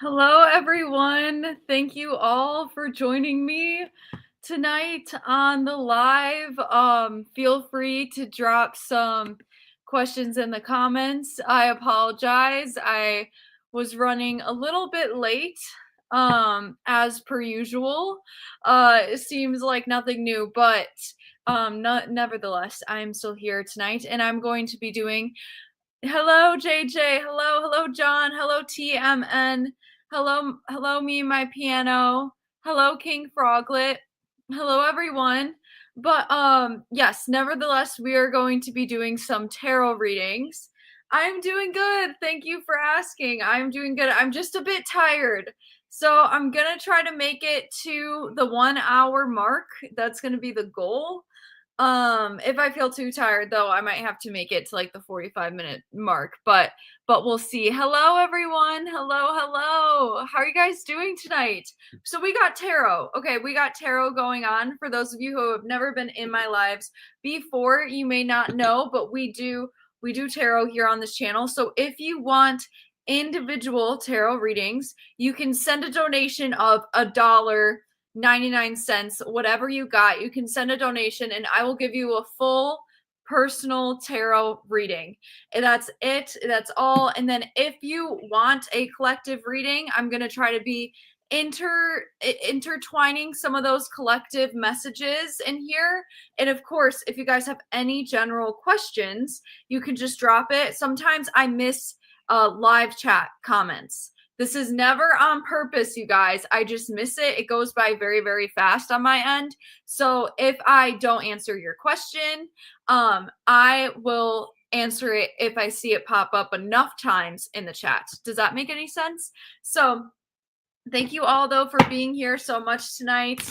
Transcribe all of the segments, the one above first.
Hello, everyone. Thank you all for joining me tonight on the live. Feel free to drop some questions in the comments. I apologize. I was running a little bit late, as per usual. It seems like nothing new, but nevertheless, I'm still here tonight, and I'm going to be doing. Hello, JJ. Hello, John. Hello, TMN. Hello, me and my piano. Hello, King Froglet. Hello, everyone. But yes, nevertheless, we are going to be doing some tarot readings. I'm doing good. Thank you for asking. I'm doing good. I'm just a bit tired. So I'm gonna try to make it to the 1 hour mark. That's gonna be the goal. If I feel too tired though, I might have to make it to like the 45-minute mark, but we'll see. Hello everyone. Hello. How are you guys doing tonight? So we got tarot. Okay, we got tarot going on. For those of you who have never been in my lives before, you may not know, but we do tarot here on this channel. So if you want individual tarot readings, you can send a donation of $1, 99 cents, whatever you got. You can send a donation and I will give you a full personal tarot reading. And that's it. That's all. And then if you want a collective reading, I'm going to try to be intertwining some of those collective messages in here. And of course, if you guys have any general questions, you can just drop it. Sometimes I miss live chat comments. This is never on purpose, you guys. I just miss it. It goes by very, very fast on my end. So if I don't answer your question, I will answer it if I see it pop up enough times in the chat. Does that make any sense? So thank you all though for being here so much tonight.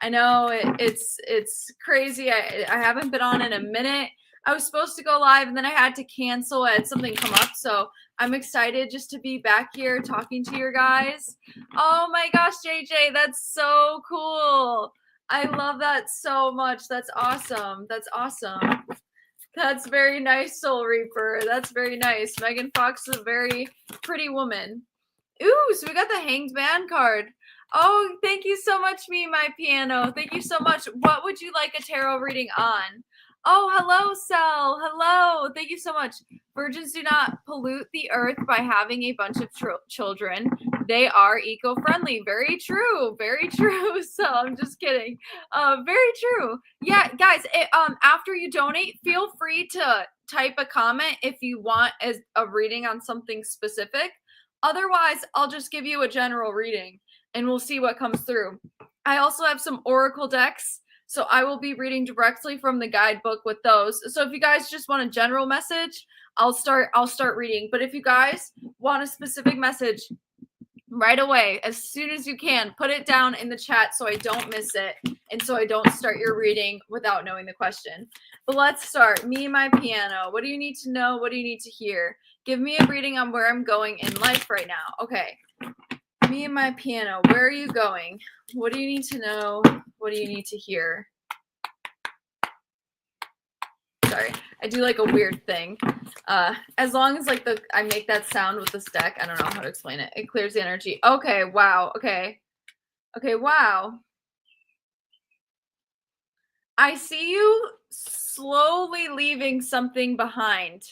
I know it's crazy. I haven't been on in a minute. I was supposed to go live and then I had to cancel. I had something come up, so I'm excited just to be back here talking to your guys. Oh my gosh, JJ, that's so cool. I love that so much. That's awesome. That's very nice, Soul Reaper. That's very nice. Megan Fox is a very pretty woman. Ooh, so we got the Hanged Man card. Oh, thank you so much, me, my piano. Thank you so much. What would you like a tarot reading on? Oh, hello, Sel. Hello. Thank you so much. Virgins do not pollute the earth by having a bunch of children. They are eco-friendly. Very true. Very true. So I'm just kidding. Very true. Yeah, guys, after you donate, feel free to type a comment if you want as a reading on something specific. Otherwise, I'll just give you a general reading and we'll see what comes through. I also have some oracle decks, so I will be reading directly from the guidebook with those. So if you guys just want a general message, I'll start reading. But if you guys want a specific message right away, as soon as you can, put it down in the chat so I don't miss it and so I don't start your reading without knowing the question. But let's start. Me and my piano. What do you need to know? What do you need to hear? Give me a reading on where I'm going in life right now. Okay. Me and my piano. Where are you going? What do you need to know? What do you need to hear? Sorry. I do like a weird thing. As long as like I make that sound with this deck, I don't know how to explain it. It clears the energy. Okay, wow. Okay, wow. I see you slowly leaving something behind.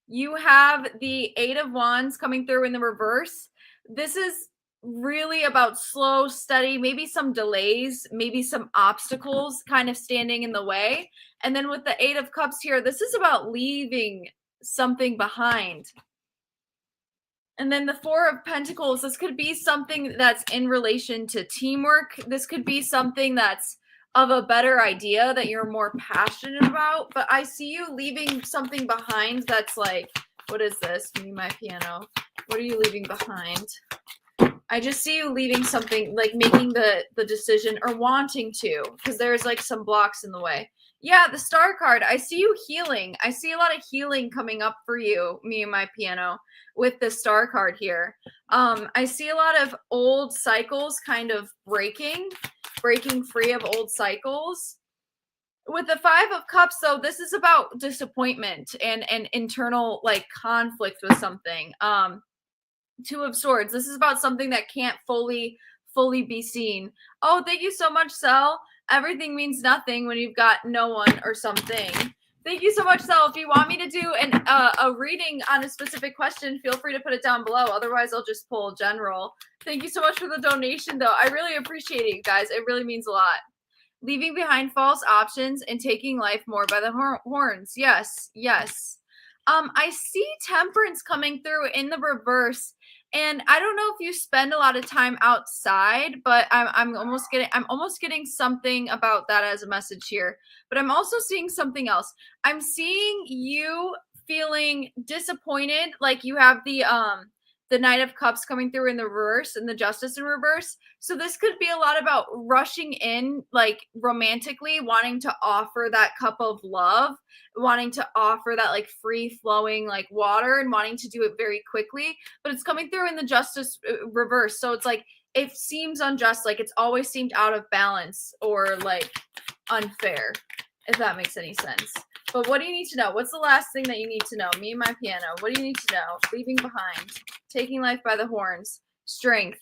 You have the Eight of Wands coming through in the reverse. This is really about slow, steady, maybe some delays, maybe some obstacles kind of standing in the way. And then with the Eight of Cups here, this is about leaving something behind. And then the Four of Pentacles, this could be something that's in relation to teamwork. This could be something that's of a better idea that you're more passionate about. But I see you leaving something behind that's like, what is this? Me, my piano. What are you leaving behind? I just see you leaving something, like making the decision or wanting to, because there's like some blocks in the way. Yeah, the Star card. I see you healing. I see a lot of healing coming up for you, me and my piano, with the Star card here. I see a lot of old cycles kind of breaking free of old cycles. With the Five of Cups, though, this is about disappointment and internal like conflict with something. Two of Swords. This is about something that can't fully be seen. Oh, thank you so much, Sel. Everything means nothing when you've got no one or something. Thank you so much, Sel. If you want me to do a reading on a specific question, feel free to put it down below. Otherwise, I'll just pull general. Thank you so much for the donation, though. I really appreciate it, you guys. It really means a lot. Leaving behind false options and taking life more by the horns. Yes, yes. I see Temperance coming through in the reverse. And I don't know if you spend a lot of time outside, but I'm almost getting something about that as a message here. But I'm also seeing something else. I'm seeing you feeling disappointed, like you have the Knight of Cups coming through in the reverse and the Justice in reverse. So this could be a lot about rushing in, like romantically, wanting to offer that cup of love, wanting to offer that like free flowing like water and wanting to do it very quickly. But it's coming through in the Justice reverse. So it's like, it seems unjust, like it's always seemed out of balance or like unfair, if that makes any sense. But what do you need to know? What's the last thing that you need to know? Me and my piano. What do you need to know? Leaving behind. Taking life by the horns. Strength.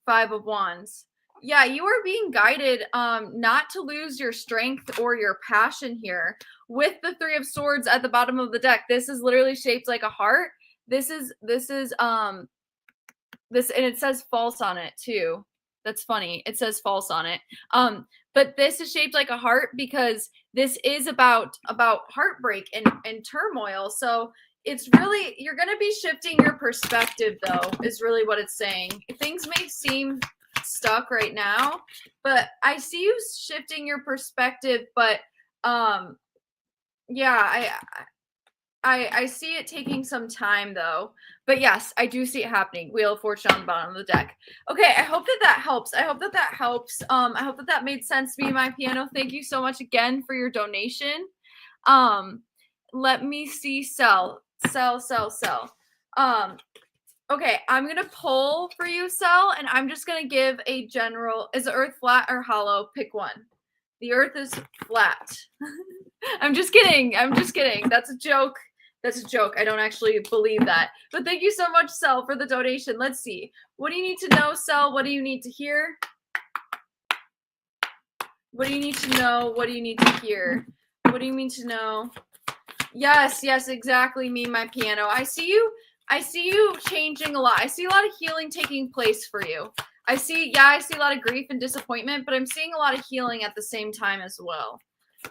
5 of Wands. Yeah, you are being guided not to lose your strength or your passion here. With the 3 of Swords at the bottom of the deck, this is literally shaped like a heart. This and it says false on it too. That's funny. It says false on it. But this is shaped like a heart because this is about heartbreak and turmoil. So it's really, you're going to be shifting your perspective, though, is really what it's saying. Things may seem stuck right now, but I see you shifting your perspective. But yeah, I see it taking some time, though. But yes, I do see it happening. Wheel of Fortune on the bottom of the deck. Okay, I hope that helps. I hope that helps. I hope that made sense to me, my piano. Thank you so much again for your donation. Let me see. Sell. Okay, I'm going to pull for you, Sel, and I'm just going to give a general. Is the earth flat or hollow? Pick one. The earth is flat. I'm just kidding. That's a joke. I don't actually believe that. But thank you so much, Sel, for the donation. Let's see. What do you need to know, Sel? What do you need to hear? What do you need to know? What do you need to hear? What do you mean to know? Yes, exactly. Me, my piano. I see you changing a lot. I see a lot of healing taking place for you. I see a lot of grief and disappointment, but I'm seeing a lot of healing at the same time as well.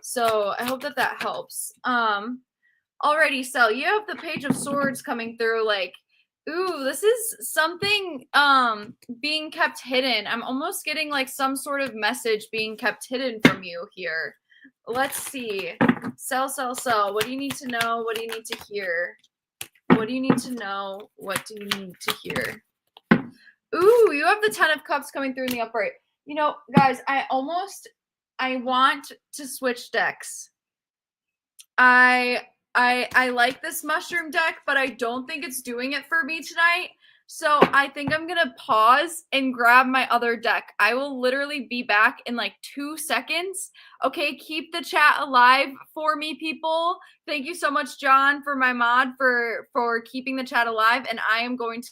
So I hope that helps. Alrighty, Sel, you have the Page of Swords coming through, like, ooh, this is something being kept hidden. I'm almost getting like some sort of message being kept hidden from you here. Let's see. Sel. What do you need to know? What do you need to hear? What do you need to know? What do you need to hear? Ooh, you have the 10 of Cups coming through in the upright. You know, guys, I want to switch decks. I like this mushroom deck, but I don't think it's doing it for me tonight. So I think I'm going to pause and grab my other deck. I will literally be back in like 2 seconds. Okay, keep the chat alive for me, people. Thank you so much, John, for my mod for keeping the chat alive. And I am going to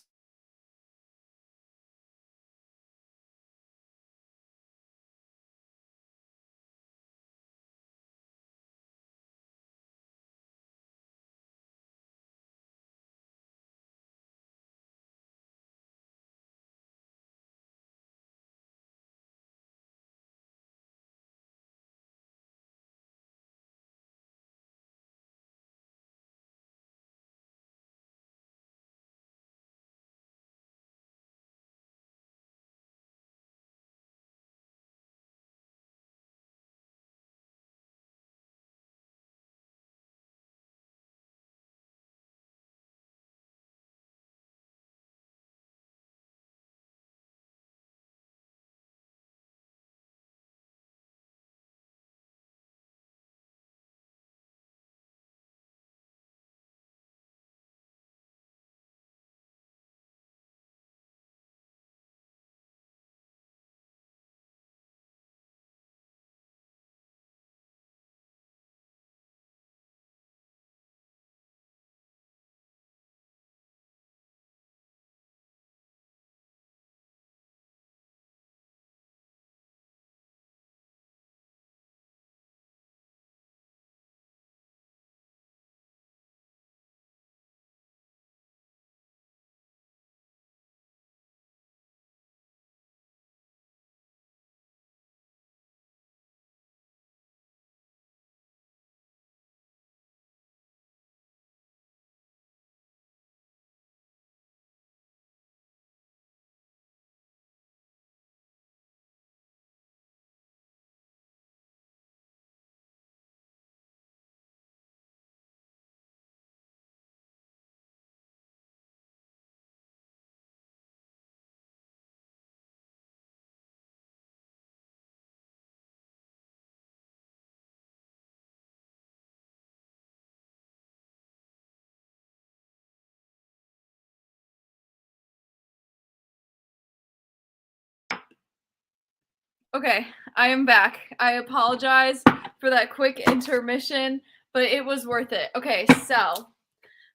Okay, I am back. I apologize for that quick intermission, but it was worth it. Okay, so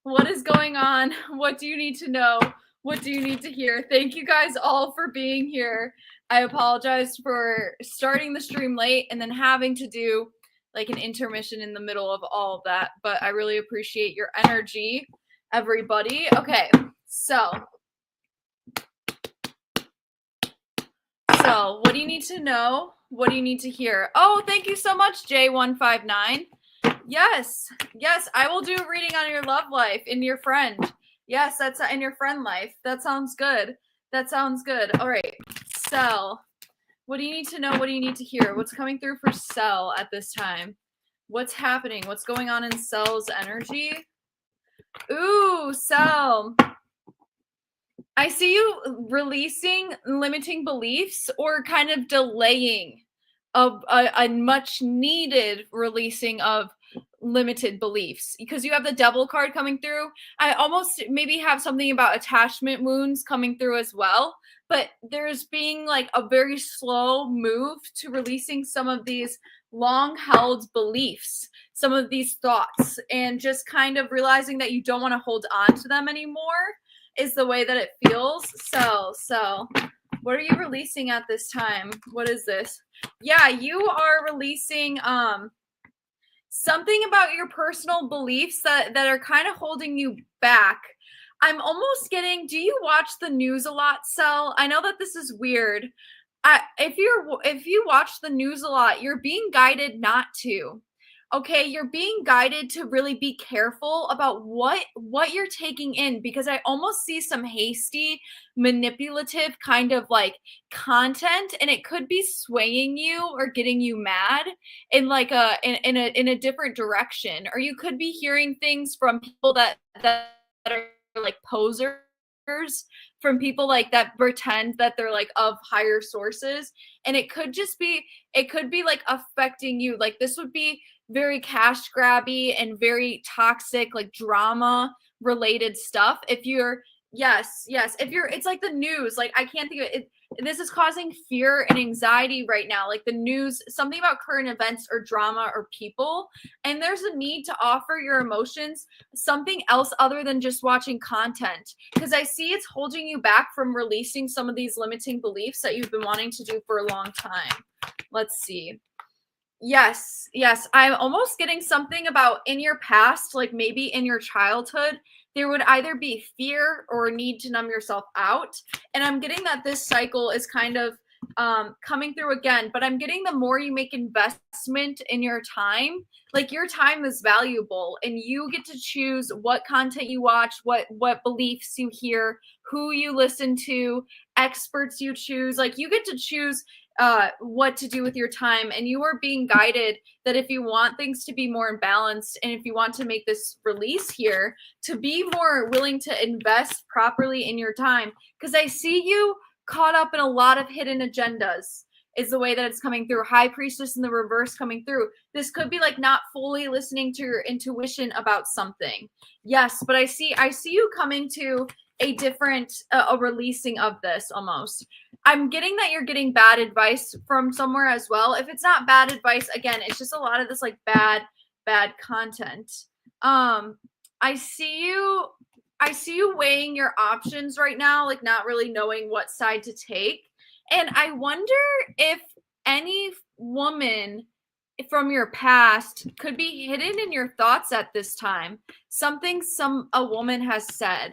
what is going on? What do you need to know? What do you need to hear? Thank you guys all for being here. I apologize for starting the stream late and then having to do like an intermission in the middle of all of that, but I really appreciate your energy, everybody. Okay, so what do you need to know? What do you need to hear? Oh, thank you so much, J159. Yes, I will do a reading on your love life in your friend. Yes, that's in your friend life. That sounds good. All right, Cell. What do you need to know? What do you need to hear? What's coming through for Cell at this time? What's happening? What's going on in Cell's energy? Ooh, Cell. I see you releasing limiting beliefs or kind of delaying a much needed releasing of limited beliefs because you have the devil card coming through. I almost maybe have something about attachment wounds coming through as well, but there's being like a very slow move to releasing some of these long held beliefs, some of these thoughts, and just kind of realizing that you don't want to hold on to them anymore is the way that it feels. So what are you releasing at this time? What is this? Yeah, you are releasing something about your personal beliefs that are kind of holding you back. I'm almost getting, do you watch the news a lot, Cell? I know that this is weird. If you watch the news a lot, you're being guided not to. Okay, you're being guided to really be careful about what you're taking in because I almost see some hasty, manipulative kind of like content, and it could be swaying you or getting you mad in like in a different direction, or you could be hearing things from people that are like posers, from people like that pretend that they're like of higher sources, and it could be like affecting you. Like this would be very cash grabby and very toxic, like drama related stuff. If you're, yes, if you're, it's like the news, like I can't think of it. This is causing fear and anxiety right now, like the news, something about current events or drama or people, and there's a need to offer your emotions something else other than just watching content, because I see it's holding you back from releasing some of these limiting beliefs that you've been wanting to do for a long time. Let's see. Yes, I'm almost getting something about in your past, like maybe in your childhood, there would either be fear or a need to numb yourself out. And I'm getting that this cycle is kind of coming through again, but I'm getting the more you make investment in your time, like your time is valuable and you get to choose what content you watch, what beliefs you hear, who you listen to, experts you choose. Like you get to choose what to do with your time, and you are being guided that if you want things to be more balanced and if you want to make this release here, to be more willing to invest properly in your time, because I see you caught up in a lot of hidden agendas is the way that it's coming through. High Priestess in the reverse coming through. This could be like not fully listening to your intuition about something. Yes, but I see you coming to a different a releasing of this almost. I'm getting that you're getting bad advice from somewhere as well. If it's not bad advice, again, it's just a lot of this like bad content. I see you weighing your options right now, like not really knowing what side to take. And I wonder if any woman from your past could be hidden in your thoughts at this time. Something a woman has said.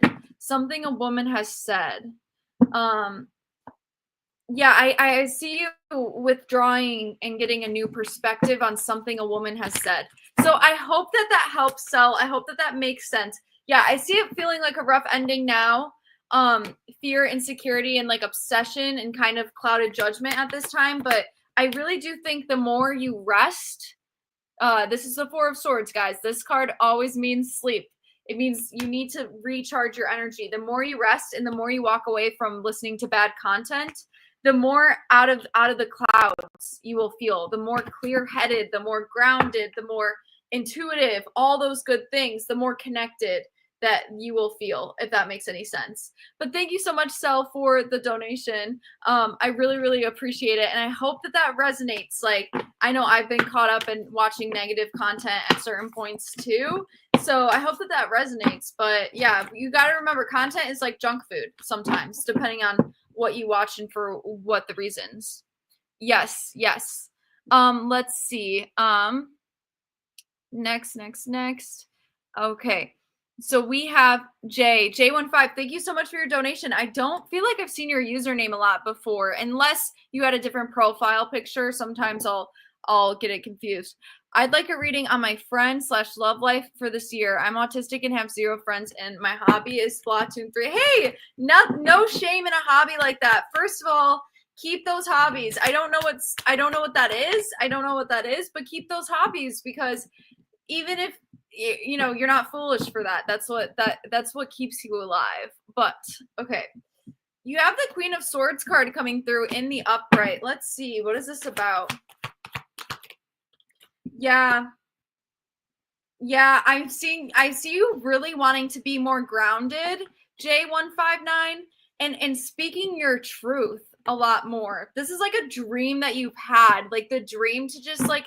Yeah, I see you withdrawing and getting a new perspective on something a woman has said. So I hope that helps, Cell. I hope that makes sense. Yeah, I see it feeling like a rough ending now. Fear, insecurity, and like obsession and kind of clouded judgment at this time. But I really do think the more you rest, this is the Four of Swords, guys. This card always means sleep. It means you need to recharge your energy. The more you rest and the more you walk away from listening to bad content, the more out of the clouds you will feel, the more clear-headed, the more grounded, the more intuitive, all those good things, the more connected. that you will feel, if that makes any sense. But thank you so much, Sel, for the donation. I really, really appreciate it. And I hope that that resonates. Like, I know I've been caught up in watching negative content at certain points too. So I hope that that resonates. But yeah, you got to remember, content is like junk food sometimes, depending on what you watch and for what the reasons. Yes, yes. Let's see. Next. Okay. So we have J15. Thank you so much for your donation. I don't feel like I've seen your username a lot before, unless you had a different profile picture. Sometimes I'll get it confused. I'd like a reading on my friend/love life for this year. I'm autistic and have 0 friends, and my hobby is Splatoon 3. Hey, no shame in a hobby like that. First of all, keep those hobbies. I don't know what that is, but keep those hobbies, because even if you're not foolish for that. That's what keeps you alive. But okay. You have the Queen of Swords card coming through in the upright. Let's see. What is this about? Yeah. Yeah, I see you really wanting to be more grounded, J159, and speaking your truth a lot more. This is like a dream that you've had, like the dream to just like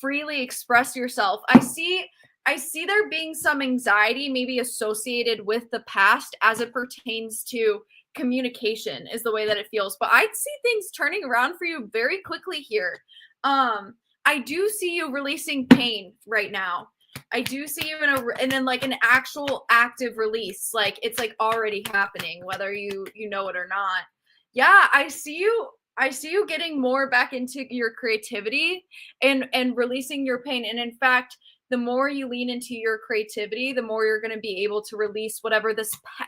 freely express yourself. I see there being some anxiety maybe associated with the past as it pertains to communication, is the way that it feels. But I see things turning around for you very quickly here. I do see you releasing pain right now. I do see you and then like an actual active release. Like it's like already happening, whether you know it or not. Yeah, I see you getting more back into your creativity and releasing your pain. And in fact, the more you lean into your creativity, the more you're going to be able to release whatever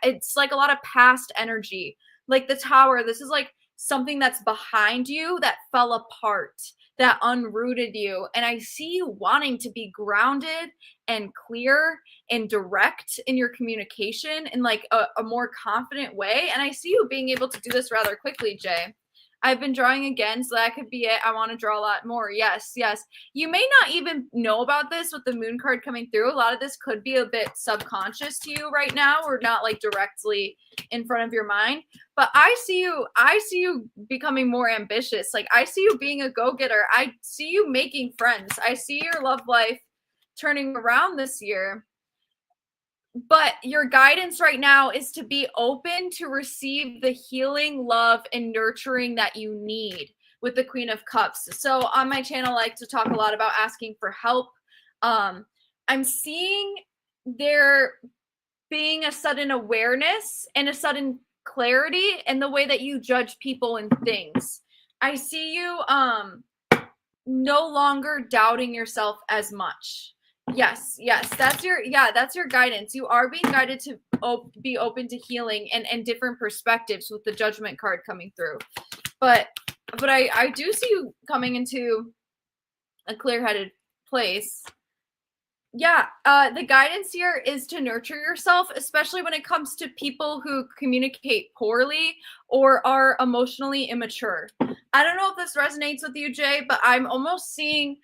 it's like a lot of past energy. Like the Tower, this is like something that's behind you that fell apart, that unrooted you. And I see you wanting to be grounded and clear and direct in your communication in like a more confident way. And I see you being able to do this rather quickly, Jay. I've been drawing again, so that could be it. I want to draw a lot more. Yes. You may not even know about this with the moon card coming through. A lot of this could be a bit subconscious to you right now, or not like directly in front of your mind. But I see you becoming more ambitious. Like I see you being a go-getter. I see you making friends. I see your love life turning around this year. But your guidance right now is to be open to receive the healing, love, and nurturing that you need with the Queen of Cups. So on my channel, I like to talk a lot about asking for help. I'm seeing there being a sudden awareness and a sudden clarity in the way that you judge people and things. I see you no longer doubting yourself as much. Yes, that's your guidance. You are being guided to be open to healing and different perspectives with the Judgment card coming through. But I do see you coming into a clear-headed place. Yeah, the guidance here is to nurture yourself, especially when it comes to people who communicate poorly or are emotionally immature. I don't know if this resonates with you, Jay, but I'm almost seeing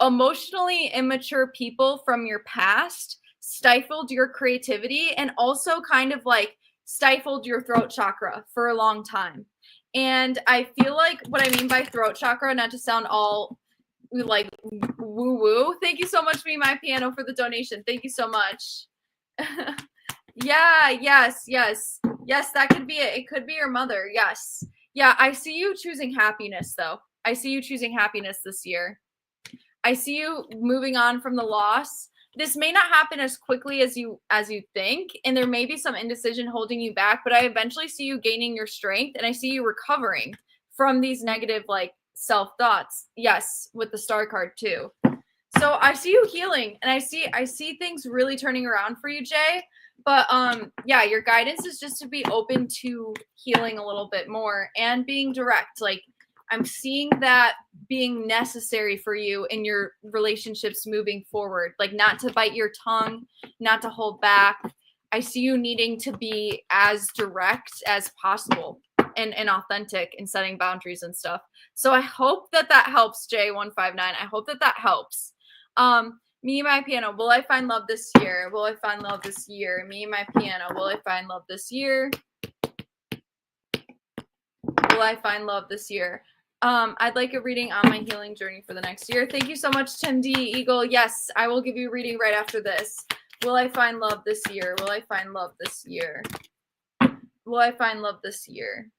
emotionally immature people from your past stifled your creativity and also kind of like stifled your throat chakra for a long time. And I feel like what I mean by throat chakra, not to sound all like woo. Thank you so much, Me My Piano, for the donation. Thank you so much. Yeah, yes, that could be it. It could be your mother. Yes. Yeah, I see you choosing happiness though. I see you choosing happiness this year. I see you moving on from the loss. This may not happen as quickly as you think, and there may be some indecision holding you back, but I eventually see you gaining your strength, and I see you recovering from these negative like self-thoughts. Yes, with the Star card too. So I see you healing, and I see things really turning around for you, Jay. But yeah, your guidance is just to be open to healing a little bit more and being direct. Like I'm seeing that being necessary for you in your relationships moving forward, like not to bite your tongue, not to hold back. I see you needing to be as direct as possible and authentic in setting boundaries and stuff. So I hope that helps, J159. I hope that helps. Me and my piano. Will I find love this year? Will I find love this year? Me and my piano. Will I find love this year? Will I find love this year? I'd like a reading on my healing journey for the next year. Thank you so much, Tim D. Eagle. Yes, I will give you a reading right after this. Will I find love this year? Will I find love this year? Will I find love this year?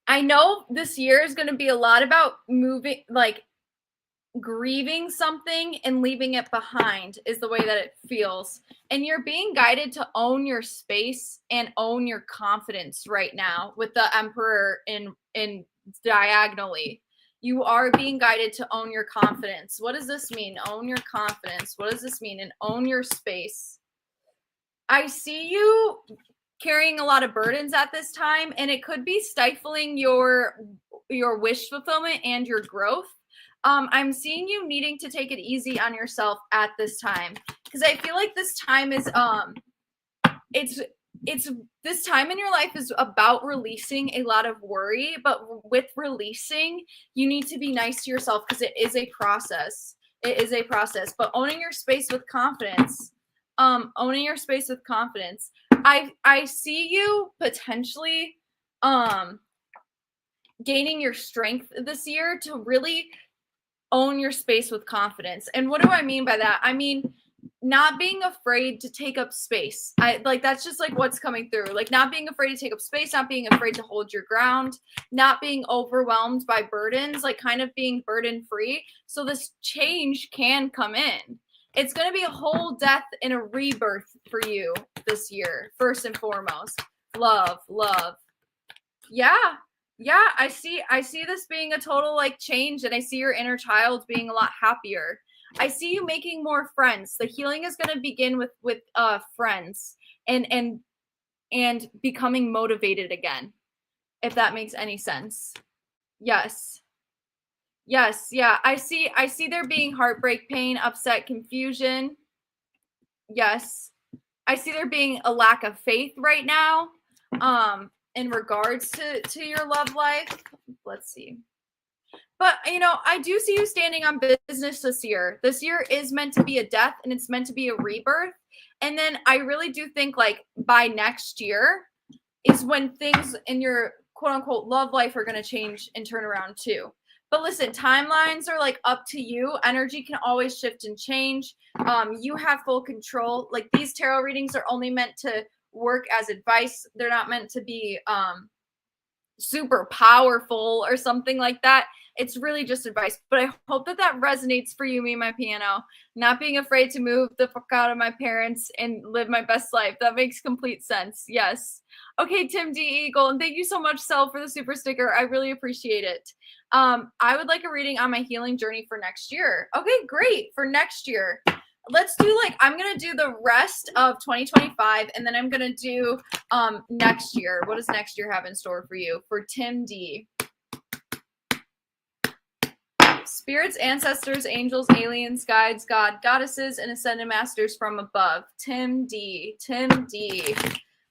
I know this year is going to be a lot about moving, like grieving something and leaving it behind is the way that it feels. And you're being guided to own your space and own your confidence right now with the Emperor in diagonally. You are being guided to own your confidence. What does this mean? Own your confidence. What does this mean? And own your space. I see you carrying a lot of burdens at this time, and it could be stifling your wish fulfillment and your growth. I'm seeing you needing to take it easy on yourself at this time, because I feel like this time is it's this time in your life is about releasing a lot of worry, but with releasing, you need to be nice to yourself because it is a process. It is a process, but owning your space with confidence. Owning your space with confidence. I see you potentially gaining your strength this year to really own your space with confidence. And what do I mean by that? I mean not being afraid to take up space. That's just like what's coming through. Like not being afraid to take up space, not being afraid to hold your ground, not being overwhelmed by burdens, like kind of being burden free. So this change can come in. It's going to be a whole death and a rebirth for you this year, first and foremost. Love. Yeah, I see this being a total like change, and I see your inner child being a lot happier. I see you making more friends. The healing is going to begin with friends and becoming motivated again, if that makes any sense. Yes. Yes, yeah. I see there being heartbreak, pain, upset, confusion. Yes. I see there being a lack of faith right now in regards to your love life. Let's see. But, I do see you standing on business this year. This year is meant to be a death, and it's meant to be a rebirth. And then I really do think like by next year is when things in your quote unquote love life are going to change and turn around too. But listen, timelines are like up to you. Energy can always shift and change. You have full control. Like these tarot readings are only meant to work as advice. They're not meant to be super powerful or something like that. It's really just advice. But I hope that resonates for you, me and my piano. Not being afraid to move the fuck out of my parents and live my best life. That makes complete sense. Yes. Okay, Tim D. Eagle. And thank you so much, Sel, for the super sticker. I really appreciate it. I would like a reading on my healing journey for next year. Okay, great. For next year. Let's do I'm going to do the rest of 2025, and then I'm going to do next year. What does next year have in store for you? For Tim D. Spirits, ancestors, angels, aliens, guides, God, goddesses, and ascended masters from above. Tim D.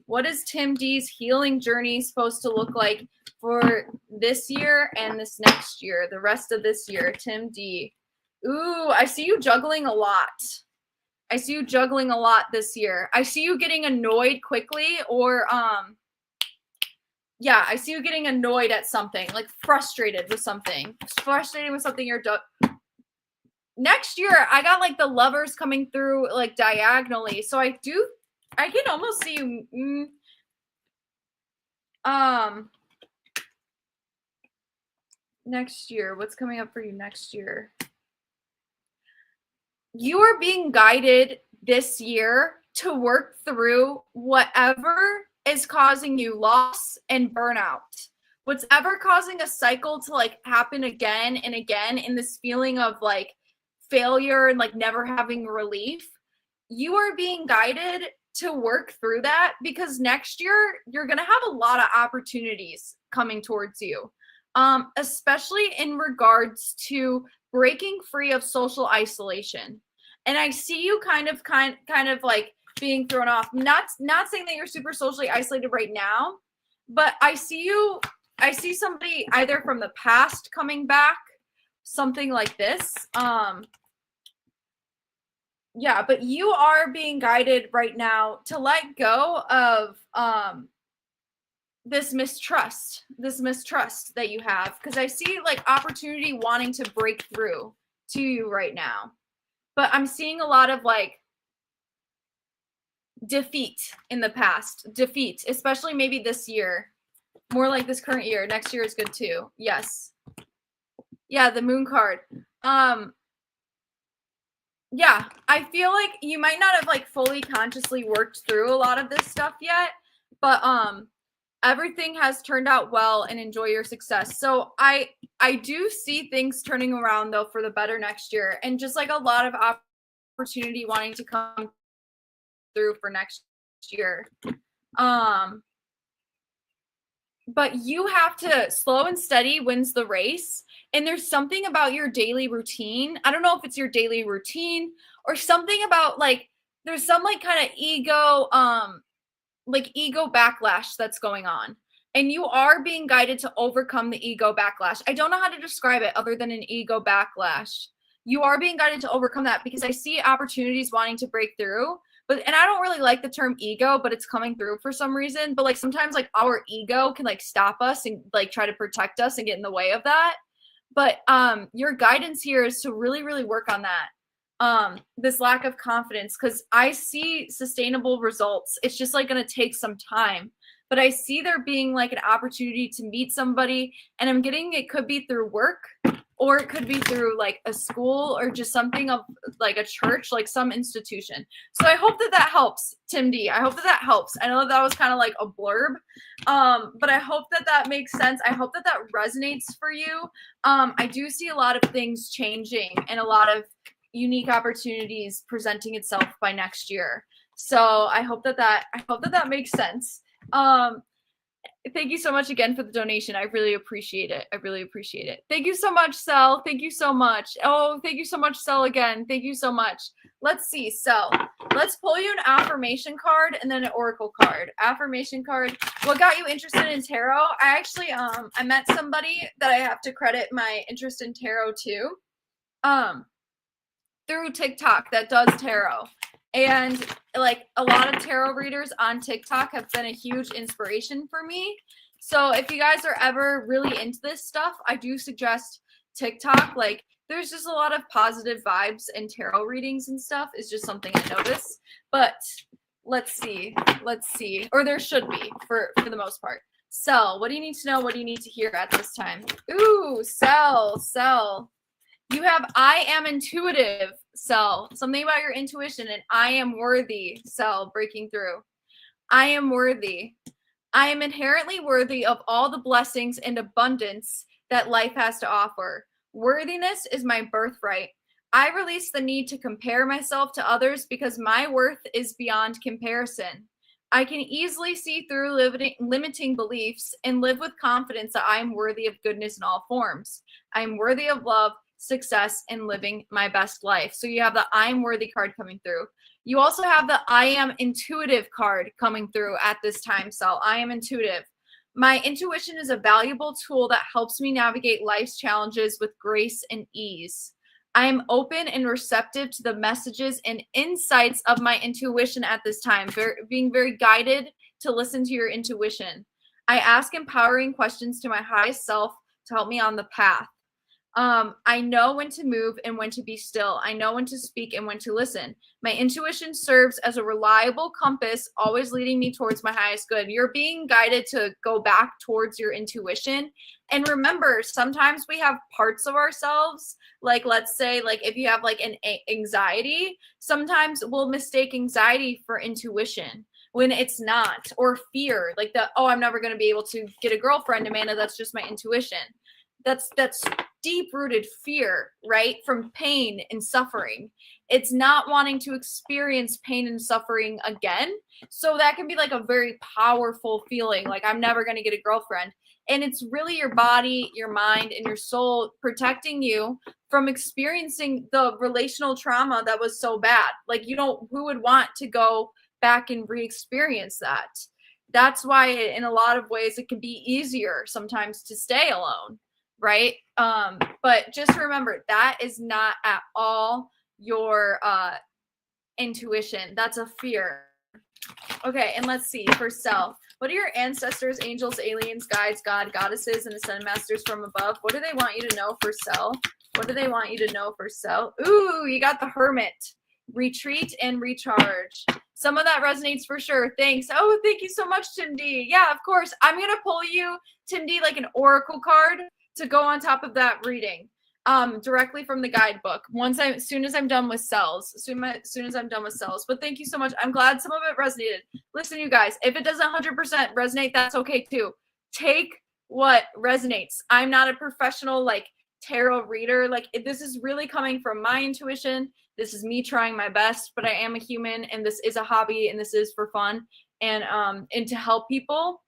What is Tim D's healing journey supposed to look like for this year and this next year, the rest of this year? Tim D. Ooh, I see you juggling a lot. I see you juggling a lot this year. I see you getting annoyed quickly, or yeah, I see you getting annoyed at something, like frustrated with something. Frustrated with something you're next year, I got like the Lovers coming through like diagonally. So I can almost see you next year. What's coming up for you next year? You are being guided this year to work through whatever is causing you loss and burnout. What's ever causing a cycle to like happen again and again in this feeling of like failure and like never having relief. You are being guided to work through that, because next year you're going to have a lot of opportunities coming towards you, especially in regards to breaking free of social isolation. And I see you kind of like being thrown off. Not saying that you're super socially isolated right now, but I see somebody either from the past coming back, something like this. Yeah, but you are being guided right now to let go of this mistrust that you have, because I see like opportunity wanting to break through to you right now. But I'm seeing a lot of like defeat in the past. Defeat, especially maybe this year. More like this current year. Next year is good too. Yes. Yeah, the moon card. Yeah, I feel like you might not have like fully consciously worked through a lot of this stuff yet, but everything has turned out well, and enjoy your success. So I do see things turning around though for the better next year, and just like a lot of opportunity wanting to come through for next year. But you have to, slow and steady wins the race. And there's something about your daily routine. I don't know if it's your daily routine or something about like, there's some like kind of ego backlash that's going on. And you are being guided to overcome the ego backlash. I don't know how to describe it other than an ego backlash. You are being guided to overcome that, because I see opportunities wanting to break through. And I don't really like the term ego, but it's coming through for some reason. But like sometimes like our ego can like stop us and like try to protect us and get in the way of that. But your guidance here is to really, really work on that. This lack of confidence, because I see sustainable results. It's just like going to take some time. But I see there being like an opportunity to meet somebody, and I'm getting it could be through work, or it could be through like a school, or just something of like a church, like some institution. So I hope that that helps, Tim D. I hope that that helps. I know that was kind of like a blurb, but I hope that that makes sense. I hope that that resonates for you. I do see a lot of things changing and a lot of unique opportunities presenting itself by next year. So I hope that that makes sense. Thank you so much again for the donation. I really appreciate it. Thank you so much, Sel. Thank you so much. Oh, thank you so much, Sel, again. Thank you so much. Let's see, Sel. Let's pull you an affirmation card and then an oracle card. Affirmation card. What got you interested in tarot? I actually I met somebody that I have to credit my interest in tarot to. Through TikTok that does tarot. And like a lot of tarot readers on TikTok have been a huge inspiration for me. So if you guys are ever really into this stuff, I do suggest TikTok. Like there's just a lot of positive vibes and tarot readings and stuff is just something I notice. But let's see. Or there should be for the most part. Sel, what do you need to know? What do you need to hear at this time? Ooh, Sel. You have I am intuitive, Sel. Something about your intuition, and I am worthy, Sel, breaking through. I am worthy. I am inherently worthy of all the blessings and abundance that life has to offer. Worthiness is my birthright. I release the need to compare myself to others because my worth is beyond comparison. I can easily see through limiting beliefs and live with confidence that I am worthy of goodness in all forms. I am worthy of love, success, and living my best life. So you have the I am worthy card coming through. You also have the I am intuitive card coming through at this time, Sel. I am intuitive. My intuition is a valuable tool that helps me navigate life's challenges with grace and ease. I am open and receptive to the messages and insights of my intuition at this time, being very guided to listen to your intuition. I ask empowering questions to my highest self to help me on the path. I know when to move and when to be still. I know when to speak and when to listen. My intuition serves as a reliable compass, always leading me towards my highest good. You're being guided to go back towards your intuition. And remember, sometimes we have parts of ourselves, like let's say, like if you have like an anxiety, sometimes we'll mistake anxiety for intuition when it's not, or fear, like I'm never going to be able to get a girlfriend, Amanda. That's just my intuition. That's deep-rooted fear, right? From pain and suffering. It's not wanting to experience pain and suffering again. So that can be like a very powerful feeling, like I'm never going to get a girlfriend. And it's really your body, your mind, and your soul protecting you from experiencing the relational trauma that was so bad. Like, who would want to go back and re-experience that? That's why in a lot of ways it can be easier sometimes to stay alone, right? But just remember, that is not at all your intuition. That's a fear. Okay, and let's see for self. What are your ancestors, angels, aliens, guides, God, goddesses, and ascended masters from above? What do they want you to know for self? What do they want you to know for self? Ooh, you got the Hermit. Retreat and recharge. Some of that resonates for sure. Thanks. Oh, thank you so much, Tim D. Yeah, of course. I'm going to pull you, Tim D, like an oracle card to go on top of that reading. Directly from the guidebook. As soon as I'm done with cells. But thank you so much. I'm glad some of it resonated. Listen, you guys, if it doesn't 100% resonate, that's okay too. Take what resonates. I'm not a professional like tarot reader. Like this is really coming from my intuition. This is me trying my best, but I am a human, and this is a hobby, and this is for fun and to help people.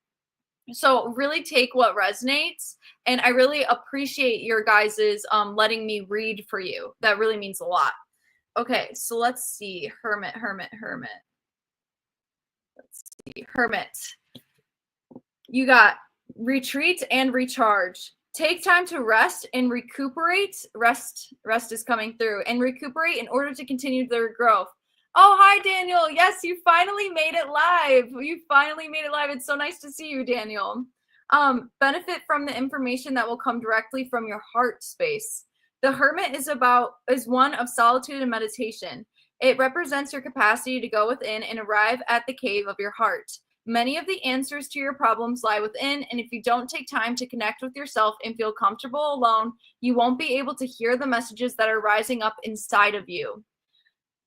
So really take what resonates, and I really appreciate your guys's letting me read for you. That really means a lot. Okay, so let's see. Hermit. Let's see. Hermit. You got retreat and recharge. Take time to rest and recuperate. Rest is coming through. And recuperate in order to continue their growth. Oh, hi, Daniel. Yes, you finally made it live. It's so nice to see you, Daniel. Benefit from the information that will come directly from your heart space. The Hermit is one of solitude and meditation. It represents your capacity to go within and arrive at the cave of your heart. Many of the answers to your problems lie within, and if you don't take time to connect with yourself and feel comfortable alone, you won't be able to hear the messages that are rising up inside of you.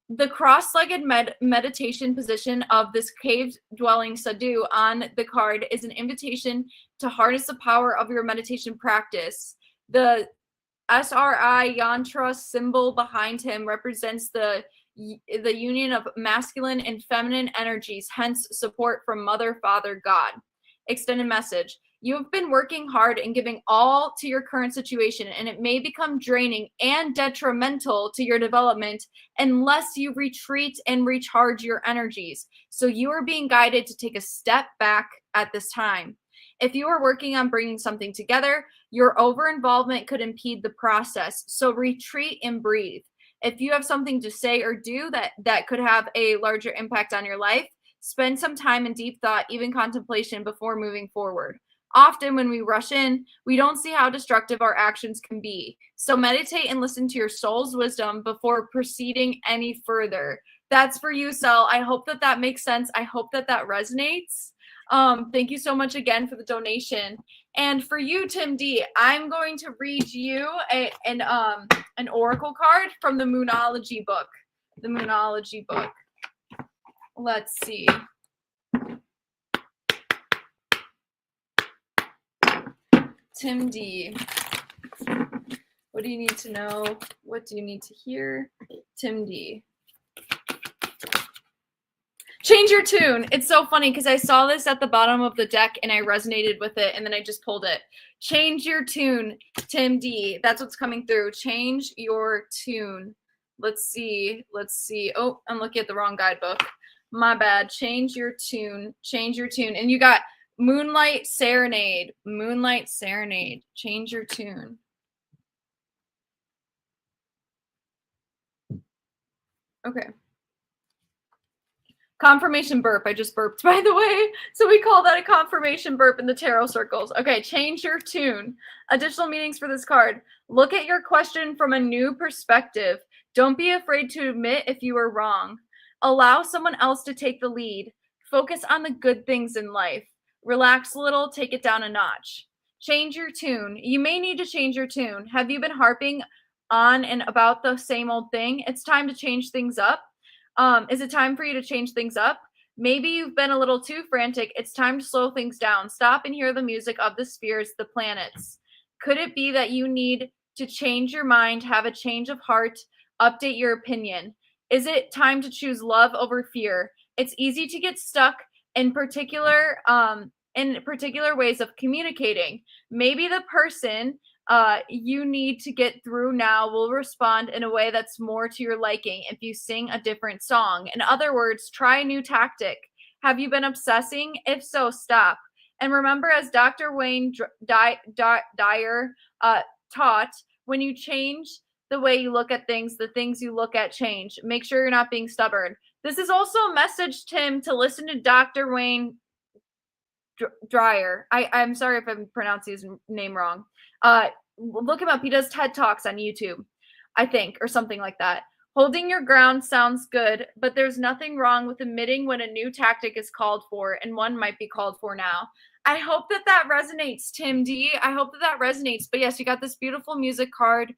The cross-legged meditation position of this cave-dwelling sadhu on the card is an invitation to harness the power of your meditation practice. The SRI yantra symbol behind him represents the union of masculine and feminine energies, hence support from Mother, Father, God. Extended message. You have been working hard and giving all to your current situation, and it may become draining and detrimental to your development unless you retreat and recharge your energies. So you are being guided to take a step back at this time. If you are working on bringing something together, your over-involvement could impede the process. So retreat and breathe. If you have something to say or do that could have a larger impact on your life, spend some time in deep thought, even contemplation, before moving forward. Often when we rush in, we don't see how destructive our actions can be. So meditate and listen to your soul's wisdom before proceeding any further. That's for you, Sel. I hope that makes sense. I hope that resonates. Thank you so much again for the donation. And for you, Tim D, I'm going to read you an oracle card from the Moonology book. The Moonology book. Let's see. Tim D. What do you need to know? What do you need to hear? Tim D. Change your tune. It's so funny because I saw this at the bottom of the deck and I resonated with it and then I just pulled it. Change your tune, Tim D. That's what's coming through. Change your tune. Let's see. Oh, I'm looking at the wrong guidebook. My bad. Change your tune. And you got Moonlight Serenade. Change your tune. Okay. Confirmation burp. I just burped, by the way. So we call that a confirmation burp in the tarot circles. Okay, change your tune. Additional meanings for this card. Look at your question from a new perspective. Don't be afraid to admit if you are wrong. Allow someone else to take the lead. Focus on the good things in life. Relax a little, take it down a notch. Change your tune. You may need to change your tune. Have you been harping on and about the same old thing? It's time to change things up. Is it time for you to change things up? Maybe you've been a little too frantic. It's time to slow things down. Stop and hear the music of the spheres, the planets. Could it be that you need to change your mind, have a change of heart, update your opinion? Is it time to choose love over fear? It's easy to get stuck in particular ways of communicating. Maybe the person you need to get through now will respond in a way that's more to your liking if you sing a different song. In other words, try a new tactic. Have you been obsessing? If so, stop. And remember, as Dr. Wayne Dyer taught when you change the way you look at things, the things you look at change. Make sure you're not being stubborn. This is also a message, Tim, to listen to Dr. Wayne Dreyer. I'm sorry if I'm pronouncing his name wrong. Look him up. He does TED Talks on YouTube, I think, or something like that. Holding your ground sounds good, but there's nothing wrong with admitting when a new tactic is called for, and one might be called for now. I hope that resonates, Tim D. I hope that resonates. But yes, you got this beautiful music card.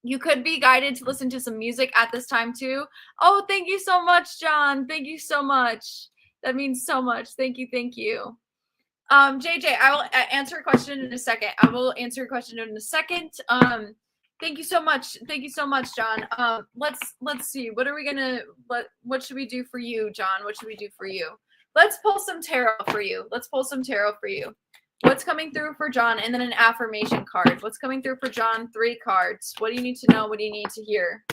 You could be guided to listen to some music at this time too. Oh, thank you so much, John. Thank you so much. That means so much. Thank you. Thank you. JJ, I will answer a question in a second. Thank you so much. Thank you so much, John. Let's see. What should we do for you, John? What should we do for you? Let's pull some tarot for you. What's coming through for John? And then an affirmation card. What's coming through for John? 3 cards. What do you need to know? What do you need to hear?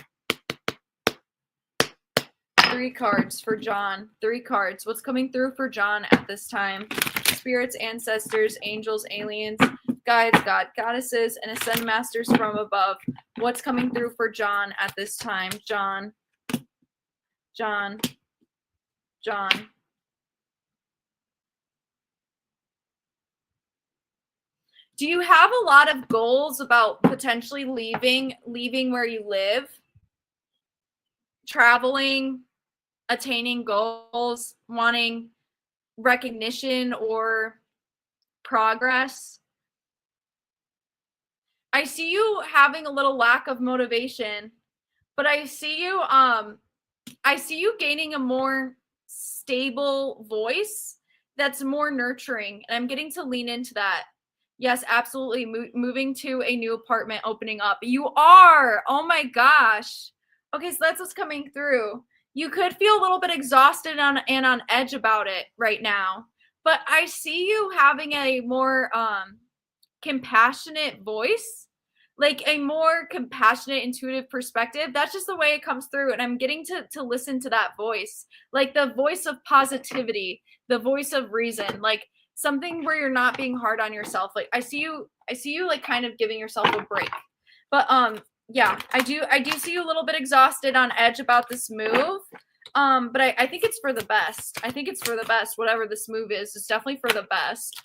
3 cards for John. 3 cards. What's coming through for John at this time? Spirits, ancestors, angels, aliens, guides, God, goddesses, and ascend masters from above. What's coming through for John at this time? John. Do you have a lot of goals about potentially leaving where you live? Traveling, attaining goals, wanting recognition or progress? I see you having a little lack of motivation, but I see you gaining a more stable voice that's more nurturing, and I'm getting to lean into that. Yes, absolutely. Moving to a new apartment, opening up. You are. Oh my gosh. Okay, so that's what's coming through. You could feel a little bit exhausted and on edge about it right now, but I see you having a more compassionate voice, like a more compassionate, intuitive perspective. That's just the way it comes through, and I'm getting to listen to that voice, like the voice of positivity, the voice of reason, like something where you're not being hard on yourself. Like I see you like kind of giving yourself a break. But yeah, I do see you a little bit exhausted, on edge about this move. But I think it's for the best. Whatever this move is, it's definitely for the best.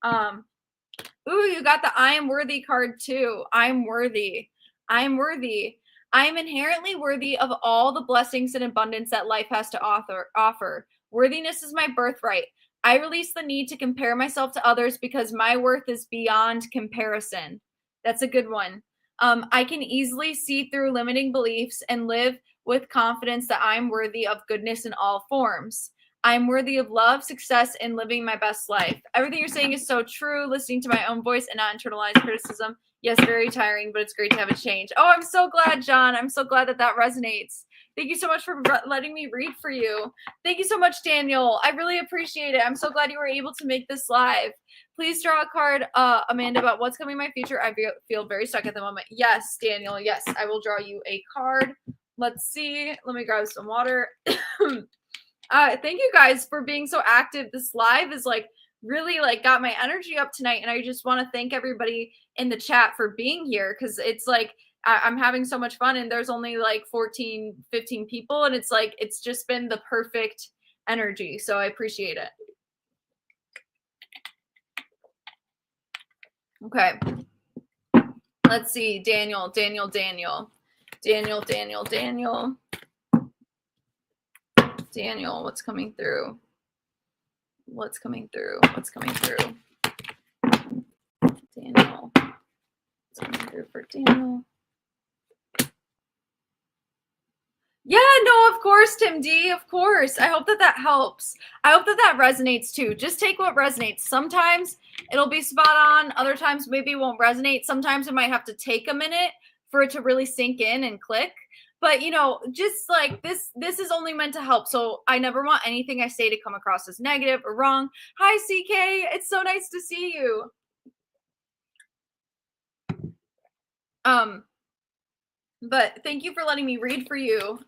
Ooh, you got the I am worthy card too. I'm worthy. I am inherently worthy of all the blessings and abundance that life has to offer. Worthiness is my birthright. I release the need to compare myself to others because my worth is beyond comparison. That's a good one. I can easily see through limiting beliefs and live with confidence that I'm worthy of goodness in all forms. I'm worthy of love, success, and living my best life. Everything you're saying is so true. Listening to my own voice and not internalized criticism. Yes, very tiring, but it's great to have a change. Oh, I'm so glad, John. I'm so glad that resonates. Thank you so much for letting me read for you. Thank you so much, Daniel. I really appreciate it. I'm so glad you were able to make this live. Please draw a card, Amanda, about what's coming in my future. I feel very stuck at the moment. Yes, Daniel. Yes, I will draw you a card. Let's see. Let me grab some water. Thank you guys for being so active. This live is like really like got my energy up tonight, and I just want to thank everybody in the chat for being here, because it's like I'm having so much fun, and there's only like 14, 15 people, and it's like it's just been the perfect energy. So I appreciate it. Okay. Let's see. Daniel. Daniel, what's coming through? Daniel, what's coming through for Daniel? Yeah, no, of course, Tim D, of course. I hope that helps. I hope that resonates too. Just take what resonates. Sometimes it'll be spot on. Other times maybe it won't resonate. Sometimes it might have to take a minute for it to really sink in and click. But, just like this is only meant to help. So I never want anything I say to come across as negative or wrong. Hi, CK. It's so nice to see you. But thank you for letting me read for you,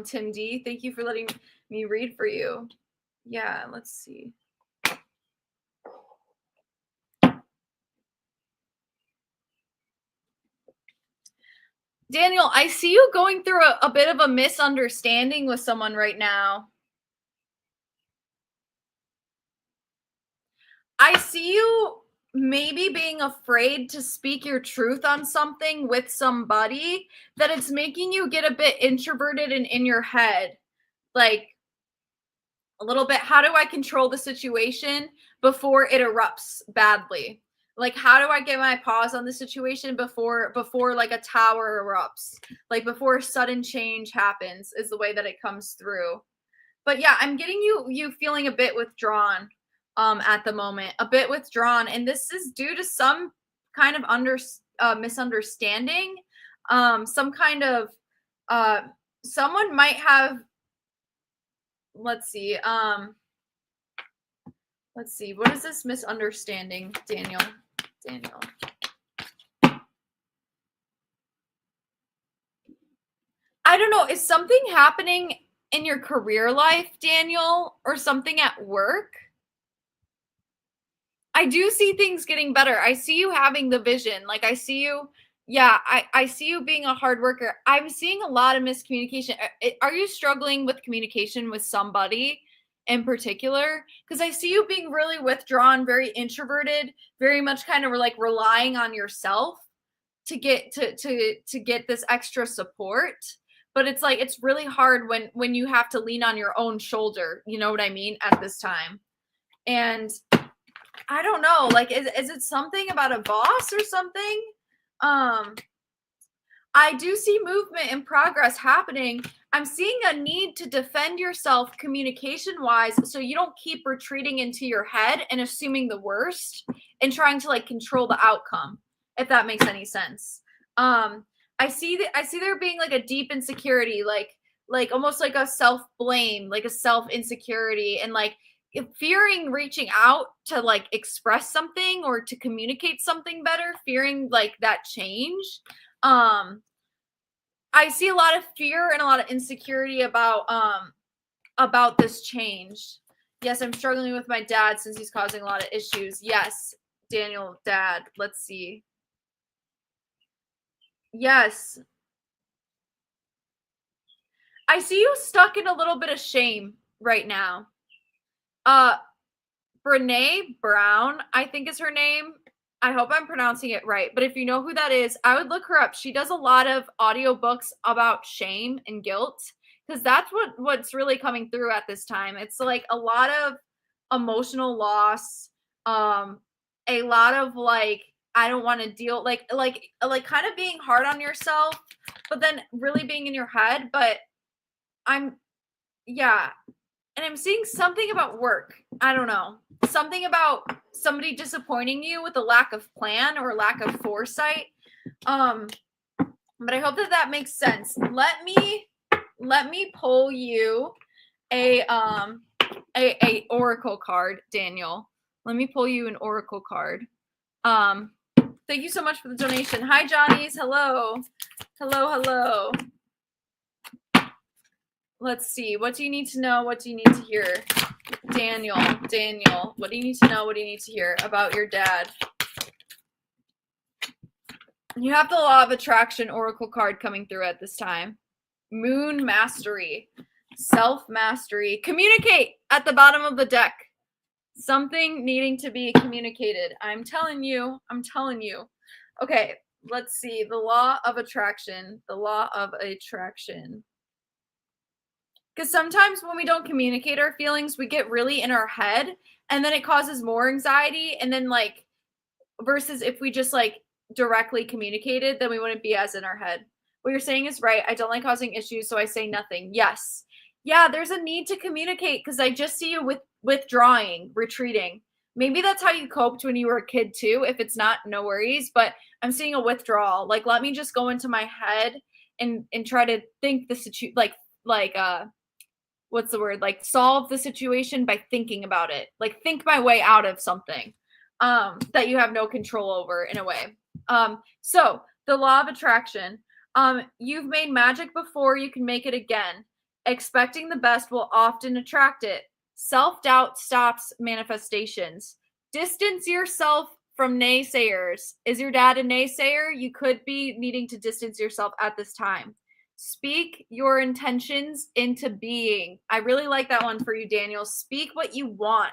Tim D. Thank you for letting me read for you. Yeah, let's see. Daniel, I see you going through a bit of a misunderstanding with someone right now. I see you maybe being afraid to speak your truth on something with somebody, that it's making you get a bit introverted and in your head. Like, a little bit, how do I control the situation before it erupts badly? Like, how do I get my pause on the situation before like a tower erupts? Like, before sudden change happens is the way that it comes through. But yeah, I'm getting you feeling a bit withdrawn at the moment, a bit withdrawn, and this is due to some kind of misunderstanding, some kind of uh someone might have, let's see, what is this misunderstanding, Daniel? Daniel. I don't know, is something happening in your career life, Daniel, or something at work? I do see things getting better. I see you having the vision. Like, I see you, yeah, I see you being a hard worker. I'm seeing a lot of miscommunication. Are you struggling with communication with somebody in particular? Because I see you being really withdrawn, very introverted, very much kind of like relying on yourself to get to get this extra support. But it's like it's really hard when you have to lean on your own shoulder, you know what I mean, at this time. And I don't know, like, is it something about a boss or something? Um, I do see movement and progress happening. I'm seeing a need to defend yourself communication wise so you don't keep retreating into your head and assuming the worst and trying to like control the outcome, if that makes any sense. Um, I see there being like a deep insecurity, like almost like a self-blame, like a self-insecurity, and like fearing reaching out to like express something or to communicate something better, fearing like that change. um I see a lot of fear and a lot of insecurity about this change. Yes, I'm struggling with my dad since he's causing a lot of issues. Yes, Daniel, dad. Let's see. Yes. I see you stuck in a little bit of shame right now. Uh Brene Brown, I think is her name. I hope I'm pronouncing it right. But if you know who that is, I would look her up. She does a lot of audiobooks about shame and guilt because that's what's really coming through at this time. It's like a lot of emotional loss, um a lot of like I don't want to deal like kind of being hard on yourself, but then really being in your head, but I'm yeah, and I'm seeing something about work. I don't know. Something about somebody disappointing you with a lack of plan or lack of foresight. Um, but I hope that that makes sense. Let me pull you a oracle card, Daniel. Let me pull you an oracle card. Thank you so much for the donation. Hi, Johnny's. Hello. Hello, hello. Let's see. What do you need to know? What do you need to hear? Daniel, what do you need to know? What do you need to hear about your dad? You have the Law of Attraction Oracle card coming through at this time. Moon Mastery. Self-mastery. Communicate at the bottom of the deck. Something needing to be communicated. I'm telling you. Okay, let's see. The Law of Attraction. The Law of Attraction. Because sometimes when we don't communicate our feelings, we get really in our head and then it causes more anxiety. And then, like, versus if we just like directly communicated, then we wouldn't be as in our head. What you're saying is right. I don't like causing issues, so I say nothing. Yes. Yeah, there's a need to communicate because I just see you withdrawing, retreating. Maybe that's how you coped when you were a kid too. If it's not, no worries. But I'm seeing a withdrawal. Like, let me just go into my head and try to think the situation, what's the word, like solve the situation by thinking about it, like think my way out of something that you have no control over in a way. So the Law of Attraction, you've made magic before, you can make it again. Expecting the best will often attract it. Self-doubt stops manifestations. Distance yourself from naysayers. Is your dad a naysayer? You could be needing to distance yourself at this time. Speak your intentions into being. I really like that one for you, Daniel. Speak what you want.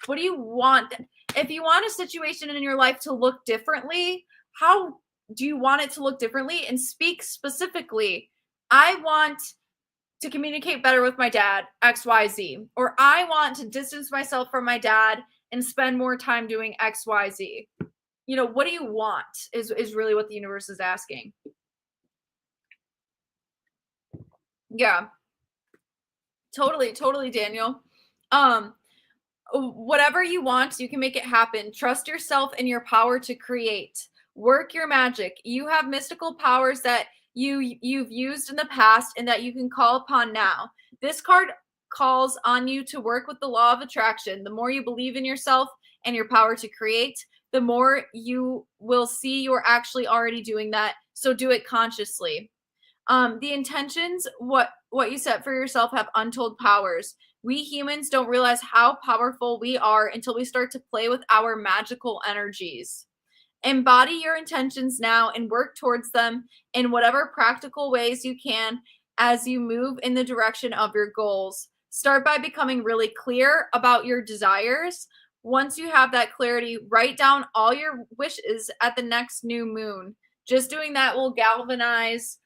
What do you want? If you want a situation in your life to look differently, how do you want it to look differently? And speak specifically. I want to communicate better with my dad, XYZ. Or I want to distance myself from my dad and spend more time doing XYZ. You know, what do you want is really what the universe is asking. Yeah. Totally, Daniel. Whatever you want, you can make it happen. Trust yourself and your power to create. Work your magic. You have mystical powers that you've used in the past and that you can call upon now. This card calls on you to work with the law of attraction. The more you believe in yourself and your power to create, the more you will see you're actually already doing that. So do it consciously. The intentions, what you set for yourself, have untold powers. We humans don't realize how powerful we are until we start to play with our magical energies. Embody your intentions now and work towards them in whatever practical ways you can as you move in the direction of your goals. Start by becoming really clear about your desires. Once you have that clarity, write down all your wishes at the next new moon. Just doing that will galvanize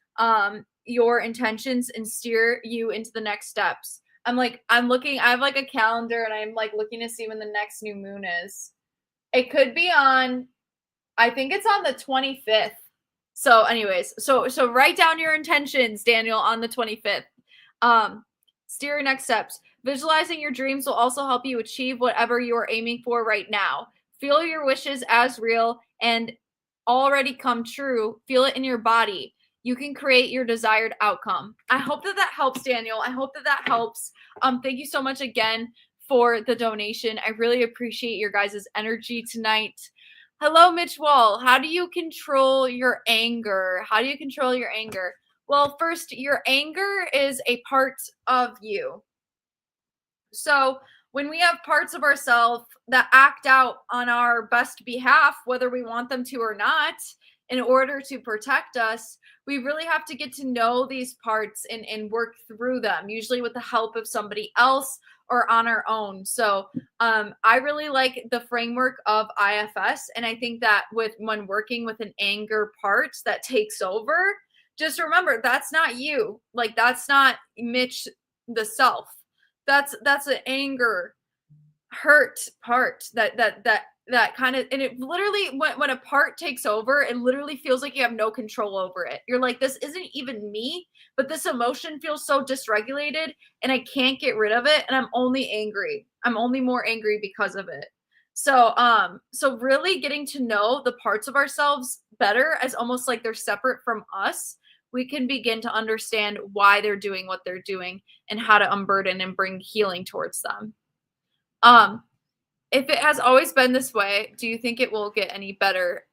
your intentions and steer you into the next steps. I'm looking, I have like a calendar and I'm like looking to see when the next new moon is. It could be on, I think it's on the 25th. So anyways, so write down your intentions, Daniel, on the 25th. Steer your next steps. Visualizing your dreams will also help you achieve whatever you are aiming for right now. Feel your wishes as real and already come true. Feel it in your body. You can create your desired outcome. I hope that helps, Daniel. I hope that helps. Thank you so much again for the donation. I really appreciate your guys' energy tonight. Hello, Mitch Wall. How do you control your anger? How do you control your anger? Well, first, your anger is a part of you. So when we have parts of ourselves that act out on our best behalf, whether we want them to or not, in order to protect us, we really have to get to know these parts and work through them, usually with the help of somebody else or on our own. So I really like the framework of IFS. And I think that when working with an anger part that takes over, just remember that's not you. Like that's not Mitch the self. That's an anger hurt part that kind of, and it literally when a part takes over, it literally feels like you have no control over it. You're like, this isn't even me, but this emotion feels so dysregulated and I can't get rid of it, and I'm only angry. I'm only more angry because of it. So really getting to know the parts of ourselves better as almost like they're separate from us, we can begin to understand why they're doing what they're doing and how to unburden and bring healing towards them. If it has always been this way, do you think it will get any better?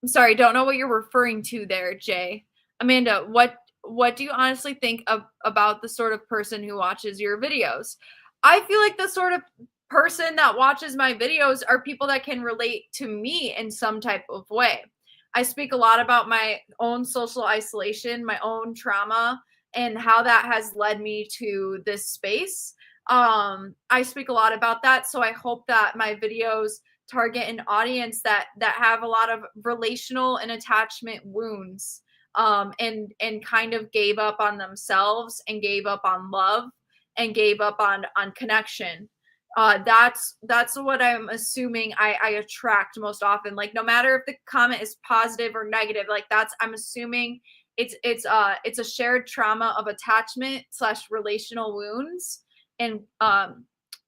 I'm sorry, don't know what you're referring to there, Jay. Amanda, what do you honestly think about the sort of person who watches your videos? I feel like the sort of person that watches my videos are people that can relate to me in some type of way. I speak a lot about my own social isolation, my own trauma, and how that has led me to this space. I speak a lot about that, so I hope that my videos target an audience that have a lot of relational and attachment wounds, and kind of gave up on themselves and gave up on love and gave up on connection. That's what I'm assuming I attract most often. Like no matter if the comment is positive or negative, like I'm assuming it's a shared trauma of attachment / relational wounds and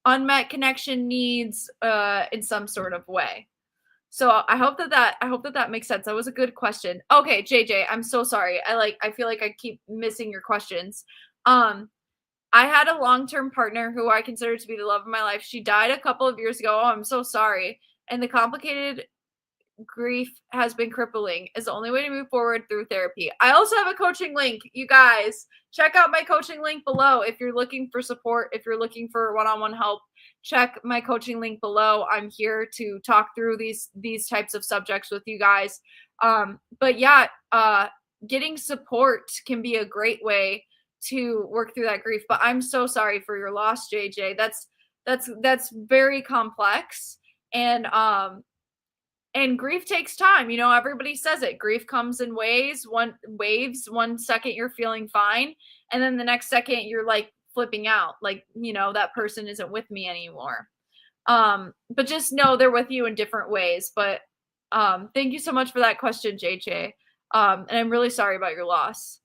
unmet connection needs in some sort of way. So I hope that makes sense. That was a good question. Okay, JJ, I'm so sorry. I feel like I keep missing your questions. I had a long-term partner who I consider to be the love of my life. She died a couple of years ago. Oh, I'm so sorry. And the complicated grief has been crippling is the only way to move forward through therapy. I also have a coaching link. You guys, check out my coaching link below if you're looking for support, if you're looking for one-on-one help. Check my coaching link below. I'm here to talk through these types of subjects with you guys. But yeah, getting support can be a great way to work through that grief. But I'm so sorry for your loss, JJ. That's very complex. And grief takes time. You know, everybody says it. Grief comes in waves. One second you're feeling fine, and then the next second you're like flipping out, like, you know, that person isn't with me anymore. But just know they're with you in different ways. But thank you so much for that question, JJ. And I'm really sorry about your loss.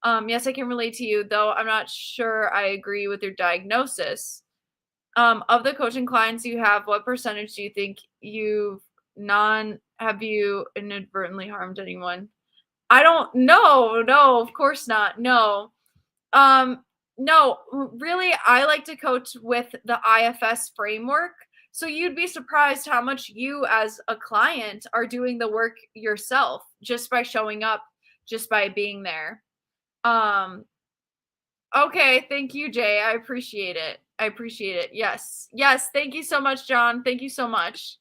Yes, I can relate to you, though I'm not sure I agree with your diagnosis. Of the coaching clients you have, what percentage do you think have you inadvertently harmed anyone? I don't know. No, of course not. No. No, really, I like to coach with the IFS framework. So you'd be surprised how much you as a client are doing the work yourself just by showing up, just by being there. Okay, thank you, Jay. I appreciate it. I appreciate it. Yes. Yes, thank you so much, John. Thank you so much.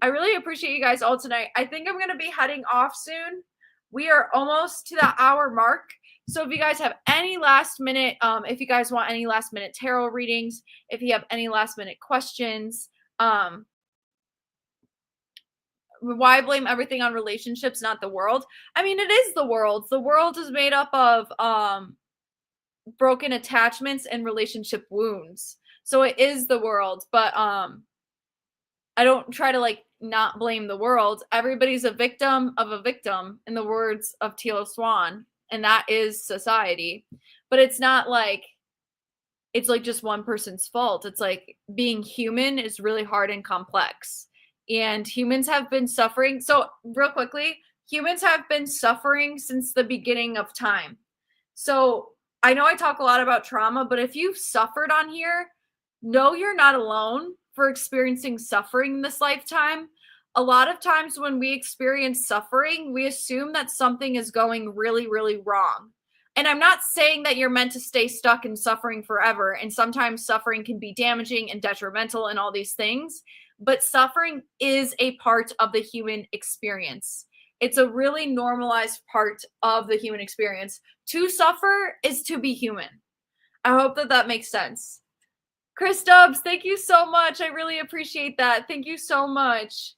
I really appreciate you guys all tonight. I think I'm going to be heading off soon. We are almost to the hour mark. So if you guys have any last minute, if you guys want any last minute tarot readings, if you have any last minute questions, why blame everything on relationships, not the world? I mean, it is the world. The world is made up of broken attachments and relationship wounds. So it is the world, but I don't try to like not blame the world. Everybody's a victim of a victim, in the words of Teal Swan, and that is society. But it's not like it's like just one person's fault. It's like being human is really hard and complex. And humans have been suffering. So real quickly, humans have been suffering since the beginning of time. So I know I talk a lot about trauma, but if you've suffered on here, know you're not alone for experiencing suffering in this lifetime. A lot of times when we experience suffering, we assume that something is going really, really wrong. And I'm not saying that you're meant to stay stuck in suffering forever. And sometimes suffering can be damaging and detrimental and all these things. But suffering is a part of the human experience. It's a really normalized part of the human experience. To suffer is to be human. I hope that that makes sense. Chris Stubbs, thank you so much. I really appreciate that. Thank you so much.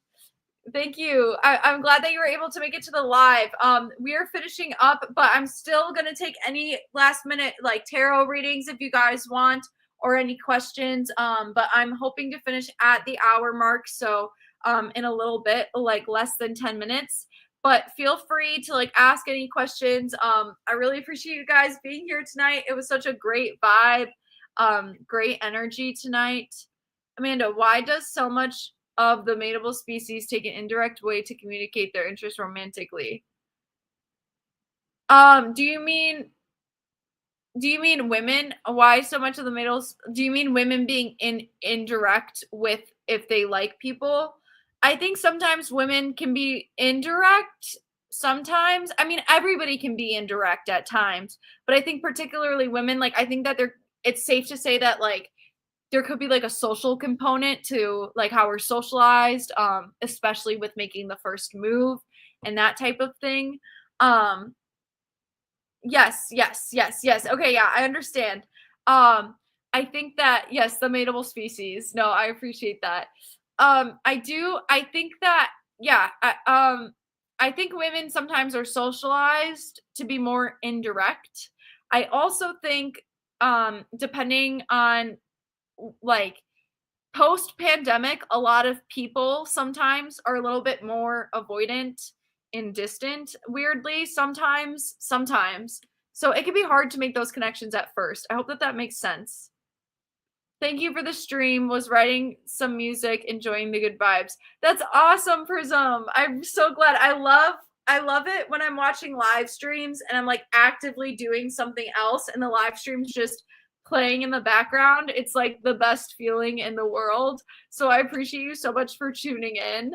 Thank you. I'm glad that you were able to make it to the live. We are finishing up, but I'm still going to take any last minute like tarot readings if you guys want, or any questions. But I'm hoping to finish at the hour mark. So in a little bit, like less than 10 minutes. But feel free to like ask any questions. I really appreciate you guys being here tonight. It was such a great vibe, great energy tonight. Amanda, why does so much of the mateable species take an indirect way to communicate their interest romantically? Do you mean women? Why so much of the mateable? Do you mean women being indirect with if they like people? I think sometimes women can be indirect. Sometimes, I mean, everybody can be indirect at times, but I think particularly women, like, I think that it's safe to say that like there could be like a social component to like how we're socialized, especially with making the first move and that type of thing. Yes. Okay, yeah, I understand. I think that yes, the mateable species. No, I appreciate that. I think that yeah, I think women sometimes are socialized to be more indirect. I also think depending on like post pandemic, a lot of people sometimes are a little bit more avoidant and distant, weirdly, sometimes. So it can be hard to make those connections at first. I hope that that makes sense. Thank you for the stream. Was writing some music, enjoying the good vibes. That's awesome, Prism. I'm so glad. I love it when I'm watching live streams and I'm like actively doing something else and the live stream's just playing in the background. It's like the best feeling in the world. So I appreciate you so much for tuning in.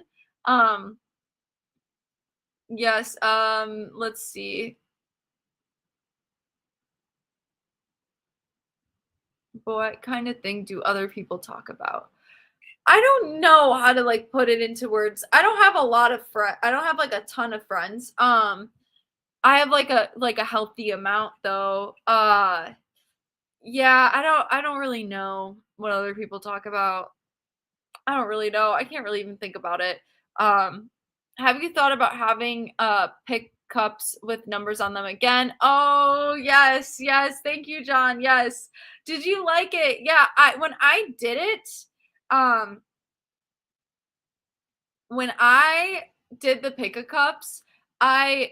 Yes, let's see. What kind of thing do other people talk about? I don't know how to like put it into words. I don't have a lot of friends. I don't have like a ton of friends. I have like a healthy amount though. Yeah, I don't really know what other people talk about. I don't really know. I can't really even think about it. Um, have you thought about having pick cups with numbers on them again? Oh, yes, yes. Thank you, John. Yes. Did you like it? Yeah, I when I did it, um when I did the pick a cups, I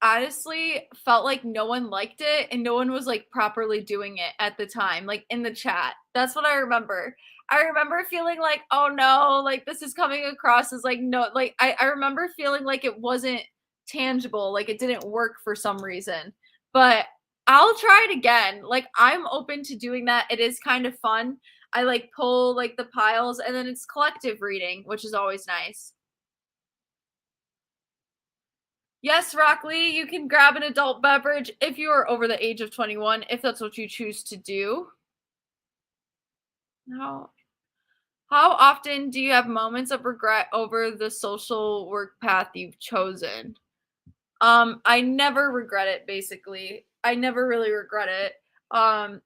honestly felt like no one liked it and no one was like properly doing it at the time, like in the chat. That's what I remember. I remember feeling like, oh no, like this is coming across as like no, like I remember feeling like it wasn't tangible, like it didn't work for some reason. But I'll try it again. Like I'm open to doing that. It is kind of fun. I like pull like the piles and then it's collective reading, which is always nice. Yes, Rock Lee, you can grab an adult beverage if you are over the age of 21, if that's what you choose to do. How how often do you have moments of regret over the social work path you've chosen? I never regret it basically. I never really regret it. Um,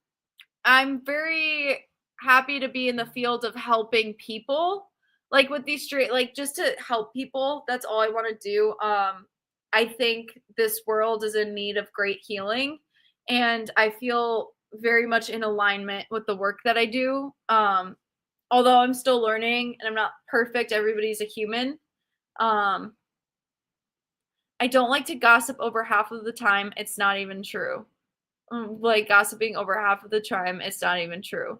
I'm very happy to be in the field of helping people. Like with these straight like just to help people. That's all I want to do. I think this world is in need of great healing and I feel very much in alignment with the work that I do. Although I'm still learning and I'm not perfect, everybody's a human. Um, I don't like to gossip over half of the time. It's not even true. Like gossiping over half of the time, it's not even true.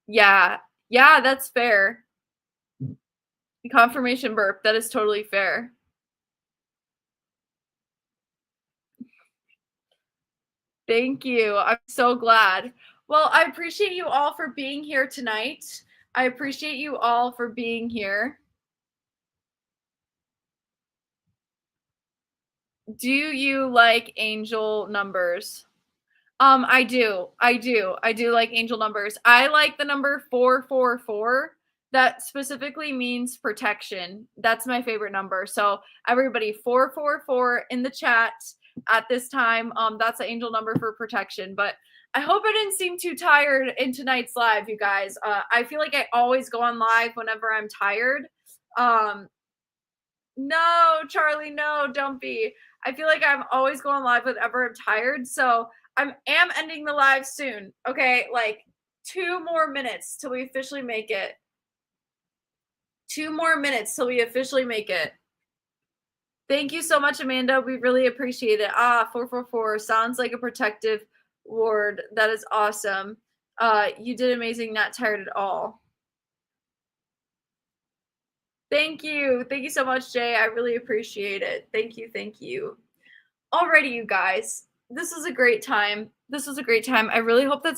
Yeah. Yeah, that's fair. Confirmation burp. That is totally fair. Thank you. I'm so glad. Well, I appreciate you all for being here tonight. I appreciate you all for being here. Do you like angel numbers? I do. I do. I do like angel numbers. I like the number 444. That specifically means protection. That's my favorite number. So everybody 444 in the chat at this time. That's the angel number for protection. But I hope I didn't seem too tired in tonight's live, you guys. I feel like I always go on live whenever I'm tired. Um, no, Charlie, no, don't be. I feel like I'm always going live whenever I'm tired. So am ending the live soon. Okay, like 2 more minutes till we officially make it. 2 more minutes till we officially make it. Thank you so much, Amanda. We really appreciate it. 444 sounds like a protective ward. That is awesome. You did amazing, not tired at all. Thank you. Thank you so much, Jay. I really appreciate it. Thank you. Thank you. Alrighty, you guys. This was a great time. This was a great time. I really hope that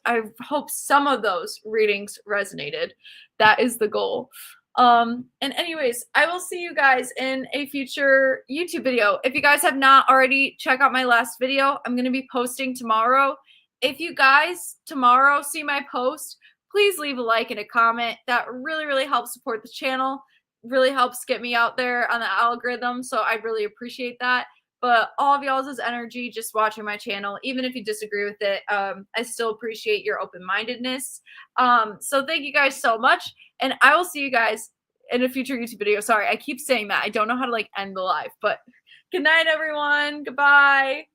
I hope some of those readings resonated. That is the goal. And anyways, I will see you guys in a future YouTube video. If you guys have not already, check out my last video. I'm going to be posting tomorrow. If you guys tomorrow see my post, please leave a like and a comment. That really, really helps support the channel. Really helps get me out there on the algorithm. So I'd really appreciate that. But all of y'all's energy just watching my channel, even if you disagree with it, I still appreciate your open-mindedness. So thank you guys so much, and I will see you guys in a future YouTube video. Sorry, I keep saying that. I don't know how to like end the live, but good night, everyone. Goodbye.